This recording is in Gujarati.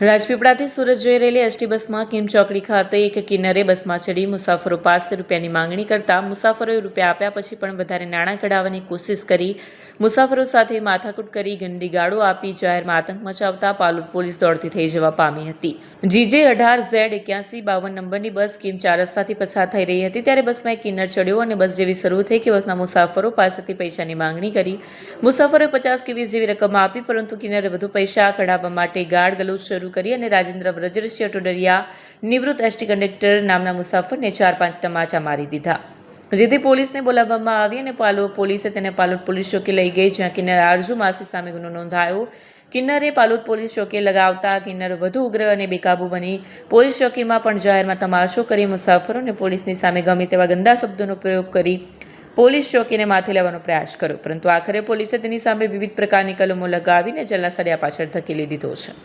રાજપીપળાથી સુરત જઈ રહેલી એસટી બસમાં કિમ ચોકડી ખાતે એક કિન્નરે બસમાં ચડી મુસાફરો પાસે રૂપિયાની માંગણી કરતા મુસાફરોએ રૂપિયા આપ્યા પછી પણ વધારે નાણાં કઢાવવાની કોશિશ કરી મુસાફરો સાથે માથાકૂટ કરી ગંદી ગાળો આપી જાહેરમાં આતંક મચાવતા પાલોદ પોલીસ દોડતી થઈ જવા પામી હતી। GJ18Z8152 નંબરની બસ કિમ 4 રસ્તાથી પસાર થઈ રહી હતી ત્યારે બસમાં એક કિન્નર ચડ્યો અને બસ જેવી શરૂ થઈ કે બસના મુસાફરો પાસેથી પૈસાની માંગણી કરી। મુસાફરોએ 50 કે 20 જેવી રકમ આપી પરંતુ કિન્નરે વધુ પૈસા કઢાવવા માટે ગાળ ગલોચ શરૂ કરી અને રાજેન્દ્ર વ્રજરસિંહ ટોડરિયા નિવૃત્ત એસટી કંડક્ટર નામના મુસાફરને 4-5 તમાચા મારી દીધા, જેથી પોલીસને બોલાવવામાં આવી અને પાલોદ પોલીસે તેને પાલોદ પોલીસ ચોકી લઈ ગઈ, જ્યાં કિન્નર આરજુ માસી સામે ગુનો નોંધાયો। કિન્નરે પાલોદ પોલીસ ચોકી લગાવતા કિન્નર વધુ ઉગ્ર અને બેકાબૂ બની પોલીસ ચોકીમાં પણ જાહેરમાં તમાશો કરી મુસાફરો અને પોલીસની સામે ગમે તેવા ગંદા શબ્દોનો પ્રયોગ કરી પોલીસ ચોકીને માથે લેવાનો પ્રયાસ કર્યો, પરંતુ આખરે પોલીસે તેની સામે વિવિધ પ્રકારની કલમો લગાવીને જેલના સળિયા પાછળ ધકેલી દીધો છે।